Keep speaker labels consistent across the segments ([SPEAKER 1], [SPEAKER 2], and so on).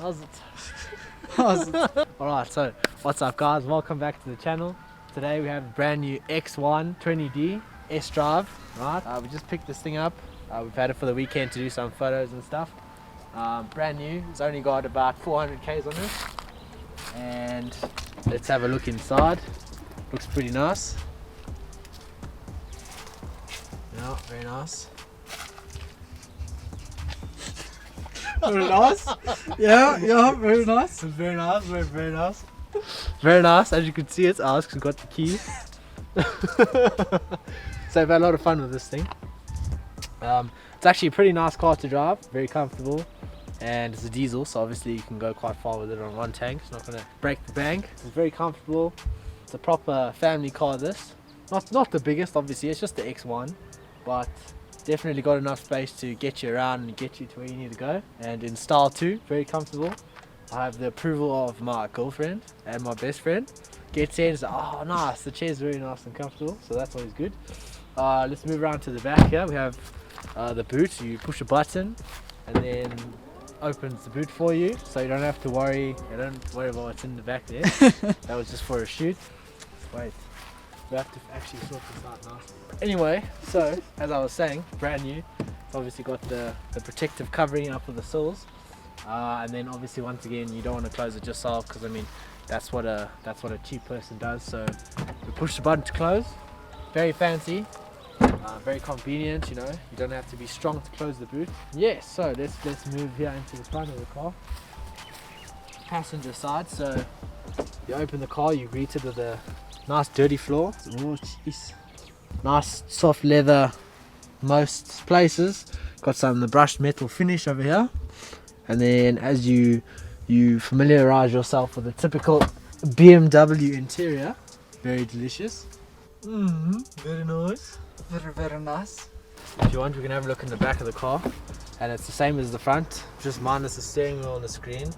[SPEAKER 1] How's it? How's it? Alright, so what's up guys? Welcome back to the channel. Today we have a brand new X1 20D S-Drive. Right, we just picked this thing up. We've had it for the weekend to do some photos and stuff. Brand new. It's only got about 400 k's on it. And let's have a look inside. Looks pretty nice. Yeah, very nice.
[SPEAKER 2] Very nice. Yeah, very nice.
[SPEAKER 1] Very nice, very nice. Very nice, as you can see it's ours because we've got the keys. So I've had a lot of fun with this thing. It's actually a pretty nice car to drive, very comfortable, and it's a diesel, so obviously you can go quite far with it on one tank. It's not going to break the bank. It's very comfortable. It's a proper family car, this. Not the biggest, obviously, it's just the X1, but definitely got enough space to get you around and get you to where you need to go. And in style too, very comfortable. I have the approval of my girlfriend and my best friend. Gets in, it's like, oh nice, the chair's very nice and comfortable, so that's always good. Let's move around to the back here. We have the boot. You push a button and then opens the boot for you, so you don't have to worry. You don't worry about what's in the back there. That was just for a shoot. Wait, we have to actually sort this out nicely. Anyway, so as I was saying, brand new. It's obviously got the protective covering up for the sills, and then obviously once again you don't want to close it yourself, because I mean that's what a cheap person does. So you push the button to close. Very fancy, very convenient. You know, you don't have to be strong to close the boot. Yes, so let's move here into the front of the car. Passenger side. So you open the car, you're greeted with a nice dirty floor. Oh jeez. Nice soft leather most places. Got some of the brushed metal finish over here. And then as you familiarize yourself with the typical BMW interior, very delicious. Very nice.
[SPEAKER 2] Very nice.
[SPEAKER 1] If you want, we can have a look in the back of the car, and it's the same as the front, just minus the steering wheel on the screen.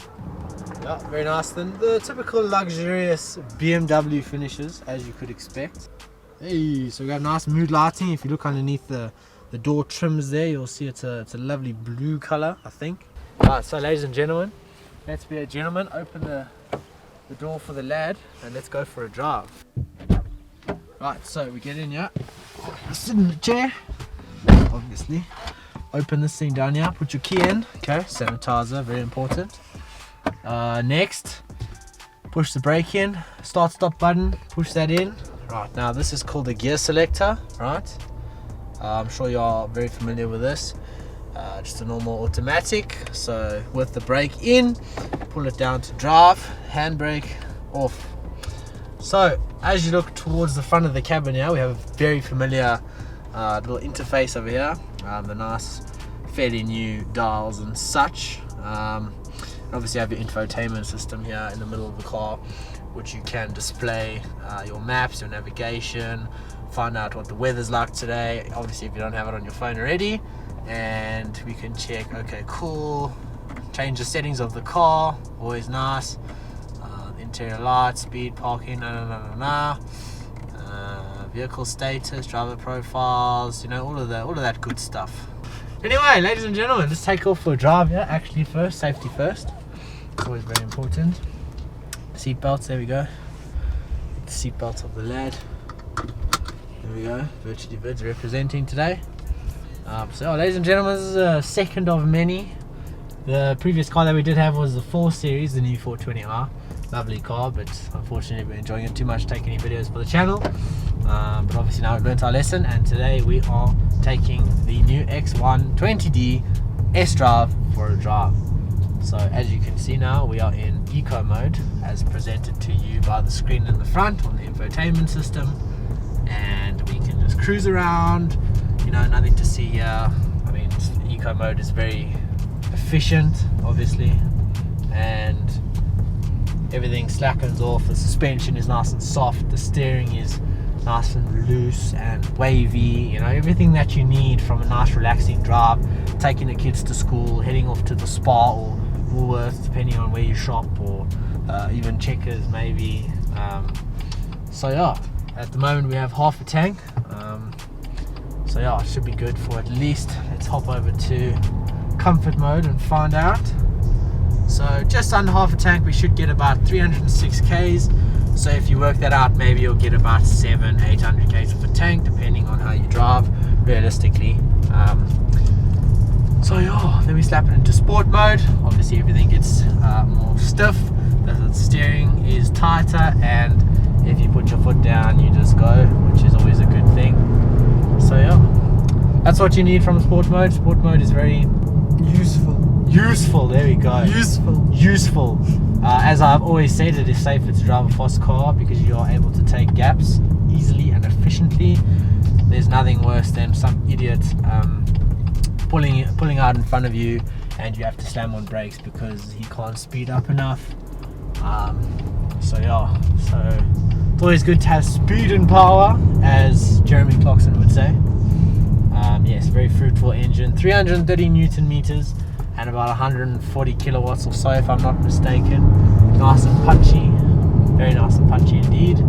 [SPEAKER 1] Yeah, very nice. Then the typical luxurious BMW finishes, as you could expect. Hey, so we have nice mood lighting. If you look underneath the door trims there, you'll see it's a lovely blue color, I think. Alright, so ladies and gentlemen, let's be a gentleman. Open the door for the lad, and let's go for a drive. Right, so we get in here, sit in the chair, obviously, open this thing down here, put your key in, okay, sanitizer, very important. Next, push the brake in, start stop button, push that in. Right, now this is called the gear selector, right? I'm sure you are very familiar with this. Just a normal automatic, so with the brake in, pull it down to drive, handbrake off. So as you look towards the front of the cabin here, we have a very familiar little interface over here. The nice, fairly new dials and such. Obviously you have your infotainment system here in the middle of the car, which you can display your maps, your navigation, find out what the weather's like today, obviously if you don't have it on your phone already. And we can check, okay, cool, change the settings of the car, always nice. Interior lights, speed, parking, vehicle status, driver profiles, you know, all of that good stuff. Anyway, ladies and gentlemen, let's take off for a drive here. Actually first, safety first, always very important. Seat belts, there we go. The seat belts of the lad. There we go, VirtuallyVids representing today. So ladies and gentlemen, this is a second of many. The previous car that we did have was the 4 Series, the new 420R. Lovely car, but unfortunately we're enjoying it too much to take any videos for the channel. But obviously now we've learnt our lesson, and today we are taking the new X1 20D S-Drive for a drive. So as you can see now, we are in eco mode as presented to you by the screen in the front on the infotainment system, and we can just cruise around, you know, nothing to see here. I mean, eco mode is very efficient obviously, and everything slackens off. The suspension is nice and soft, the steering is nice and loose and wavy, you know, everything that you need from a nice relaxing drive, taking the kids to school, heading off to the spa or Woolworths depending on where you shop, or even Checkers maybe. So yeah, at the moment we have half a tank, so yeah, it should be good for at least. Let's hop over to comfort mode and find out. So just under half a tank, we should get about 306 Ks. So if you work that out, maybe you'll get about 700-800 Ks of a tank, depending on how you drive, realistically. So yeah, then we slap it into sport mode. Obviously everything gets more stiff. The steering is tighter, and if you put your foot down, you just go, which is always a good thing. So yeah, that's what you need from sport mode. Sport mode is very useful. There we go. Useful. As I've always said, it is safer to drive a fast car because you are able to take gaps easily and efficiently. There's nothing worse than some idiot pulling out in front of you, and you have to slam on brakes because he can't speed up enough. So yeah, so it's always good to have speed and power, as Jeremy Clarkson would say. Yes, very fruitful engine, 330 Newton meters and about 140 kilowatts or so, if I'm not mistaken. Nice and punchy, very nice and punchy indeed.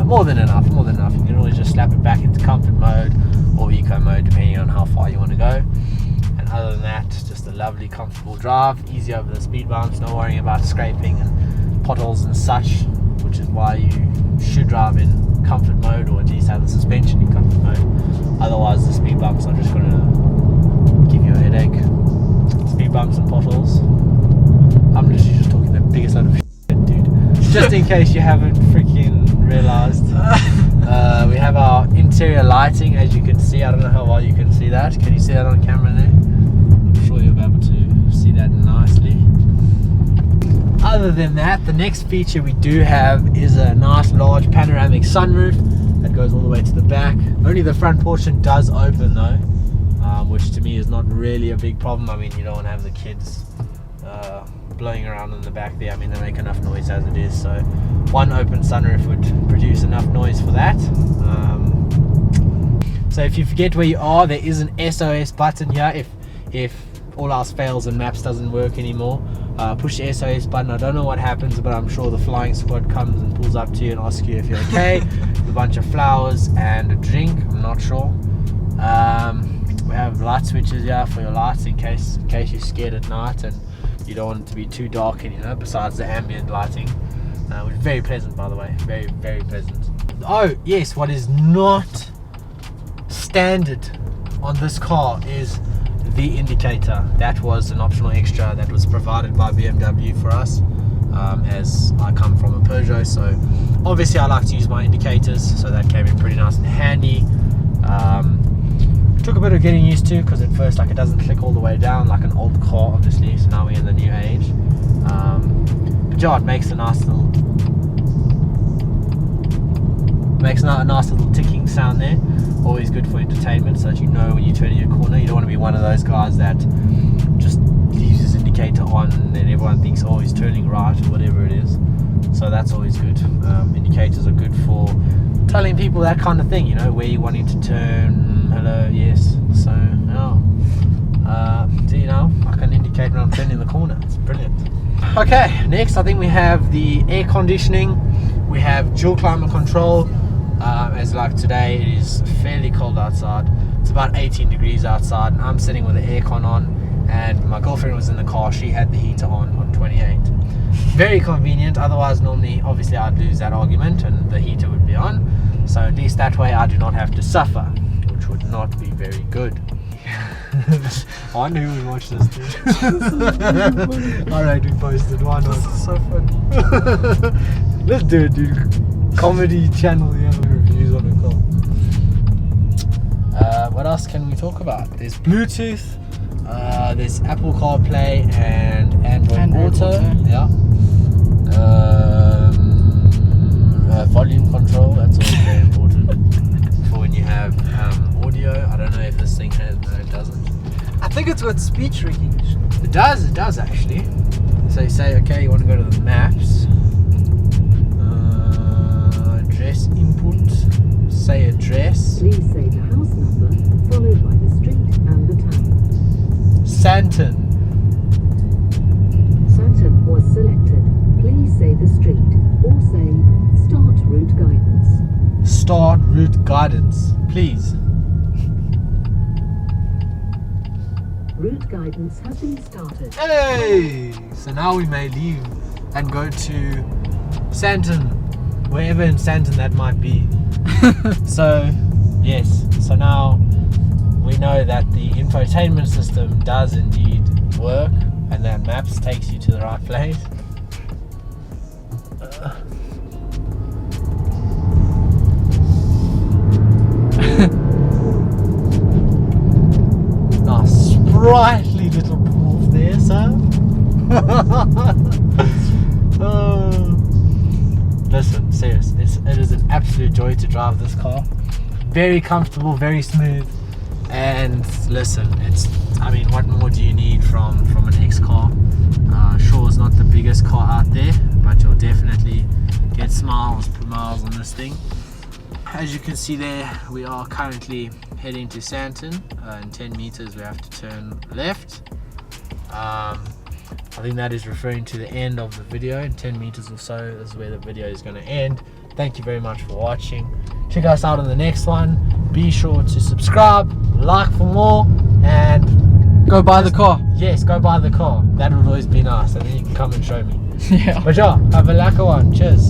[SPEAKER 1] More than enough. You can always just slap it back into comfort mode or eco mode, depending on how far you want to go. And other than that, just a lovely, comfortable drive, easy over the speed bumps, no worrying about scraping and potholes and such, which is why you should drive in comfort mode, or at least have the suspension in comfort mode. Otherwise, the speed bumps are just going to give you a headache. Speed bumps and potholes. I'm literally just talking the biggest load of shit, dude. Just in case you haven't freaking realized. We have our interior lighting, as you can see. I don't know how well you can see that. Can you see that on camera there? I'm sure you'll be able to see that nicely. Other than that, the next feature we do have is a nice large panoramic sunroof that goes all the way to the back. Only the front portion does open though, which to me is not really a big problem. I mean, you don't want to have the kids blowing around in the back there. I mean, they make enough noise as it is, so one open sunroof would produce enough noise for that. So if you forget where you are, there is an SOS button here. If all else fails and maps doesn't work anymore, push the SOS button. I don't know what happens, but I'm sure the flying squad comes and pulls up to you and asks you if you're okay, with a bunch of flowers and a drink. I'm not sure. We have light switches here for your lights in case you're scared at night and you don't want it to be too dark, and besides the ambient lighting, which is very pleasant, by the way, very, very pleasant. Oh yes, what is not standard on this car is the indicator. That was an optional extra that was provided by BMW for us, as I come from a Peugeot, so obviously I like to use my indicators, so that came in pretty nice and handy. Took a bit of getting used to, because at first it doesn't click all the way down like an old car, obviously, so now we're in the new age. But yeah, it makes a nice little ticking sound there. Always good for entertainment, so that you know when you're turning your corner. You don't want to be one of those guys that just leaves his indicator on and then everyone thinks, oh, he's turning right or whatever it is. So that's always good. Indicators are good for telling people that kind of thing, where you're wanting to turn. Hello, yes. So yeah, I can indicate when I'm turning the corner. It's brilliant. Okay, next I think we have the air conditioning. We have dual climate control. As like today, it is fairly cold outside. It's about 18 degrees outside, and I'm sitting with the aircon on, and my girlfriend was in the car. She had the heater on 28. Very convenient. Otherwise, normally, obviously, I'd lose that argument and the heater would be on. So at least that way I do not have to suffer, which would not be very good. I wonder who would watch this, dude. Alright, we posted. Why not?
[SPEAKER 2] This is so funny.
[SPEAKER 1] Let's do it, dude. Comedy channel, reviews on the call. What else can we talk about? There's Bluetooth, there's Apple CarPlay and Android Auto. Yeah. Volume control, that's always very important for when you have audio. I don't know if this thing has, no it doesn't.
[SPEAKER 2] I think it's got speech recognition.
[SPEAKER 1] It does actually. So you say, okay, you want to go to the maps, address input, say address.
[SPEAKER 3] Please say the house number, followed by the street and the town.
[SPEAKER 1] Santon.
[SPEAKER 3] Santon was selected. Please say the street, or say start route guidance.
[SPEAKER 1] Start route guidance, please.
[SPEAKER 3] Route guidance has been started.
[SPEAKER 1] Hey! So now we may leave and go to Santon, wherever in Santon that might be. So, yes, so now we know that the infotainment system does indeed work and that maps takes you to the right place. Nice sprightly little dwarf there, sir. Oh. Listen, serious, it is an absolute joy to drive this car. Very comfortable, very smooth, and listen, I mean, what more do you need from an X car? Sure, it's not the biggest car out there, but you'll definitely get smiles per miles on this thing. As you can see there, we are currently heading to Santon. In 10 meters we have to turn left. I think that is referring to the end of the video. In 10 meters or so is where the video is going to end. Thank you very much for watching. Check us out on the next one. Be sure to subscribe, like for more, and
[SPEAKER 2] Go buy the car.
[SPEAKER 1] yes, go buy the car. That would always be nice, and then you can come and show me.
[SPEAKER 2] Yeah.
[SPEAKER 1] But yeah, have a lekker one. Cheers.